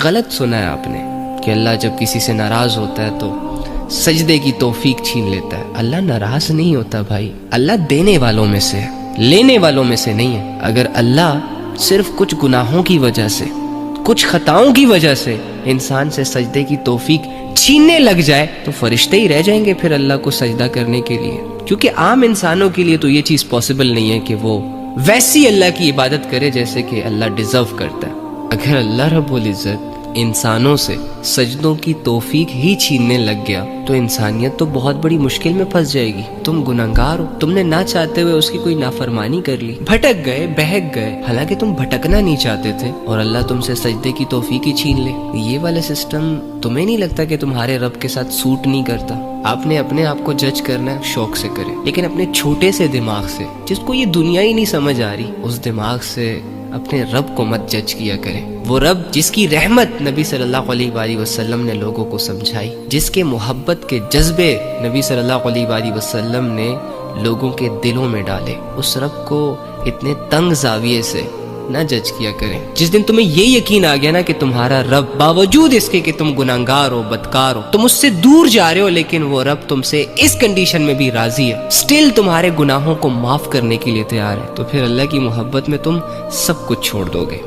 غلط سنا ہے آپ نے کہ اللہ جب کسی سے ناراض ہوتا ہے تو سجدے کی توفیق چھین لیتا ہے۔ اللہ ناراض نہیں ہوتا بھائی، اللہ دینے والوں میں سے ہے، لینے والوں میں سے نہیں ہے۔ اگر اللہ صرف کچھ گناہوں کی وجہ سے، کچھ خطاؤں کی وجہ سے انسان سے سجدے کی توفیق چھیننے لگ جائے تو فرشتے ہی رہ جائیں گے پھر اللہ کو سجدہ کرنے کے لیے، کیونکہ عام انسانوں کے لیے تو یہ چیز پاسبل نہیں ہے کہ وہ ویسی اللہ کی عبادت کرے جیسے کہ اللہ ڈیزرو کرتا ہے۔ اگر اللہ رب العزت انسانوں سے سجدوں کی توفیق ہی چھیننے لگ گیا تو انسانیت تو بہت بڑی مشکل میں پھنس جائے گی۔ تم گنہگار ہو، تم نے نہ چاہتے ہوئے اس کی کوئی نافرمانی کر لی، بھٹک گئے، بہک گئے، حالانکہ تم بھٹکنا نہیں چاہتے تھے اور اللہ تم سے سجدے کی توفیق ہی چھین لے۔ یہ والا سسٹم تمہیں نہیں لگتا کہ تمہارے رب کے ساتھ سوٹ نہیں کرتا؟ آپ نے اپنے آپ کو جج کرنا ہے، شوق سے کریں، لیکن اپنے چھوٹے سے دماغ سے، جس کو یہ دنیا ہی نہیں سمجھ آ رہی، اس دماغ سے اپنے رب کو مت جج کیا کریں۔ وہ رب جس کی رحمت نبی صلی اللہ علیہ وآلہ وسلم نے لوگوں کو سمجھائی، جس کے محبت کے جذبے نبی صلی اللہ علیہ وآلہ وسلم نے لوگوں کے دلوں میں ڈالے، اس رب کو اتنے تنگ زاویے سے نہ جج کیا کریں۔ جس دن تمہیں یہ یقین آ گیا نا کہ تمہارا رب باوجود اس کے کہ تم گناہگار ہو، بدکار ہو، تم اس سے دور جا رہے ہو، لیکن وہ رب تم سے اس کنڈیشن میں بھی راضی ہے، سٹل تمہارے گناہوں کو معاف کرنے کے لیے تیار ہے، تو پھر اللہ کی محبت میں تم سب کچھ چھوڑ دو گے۔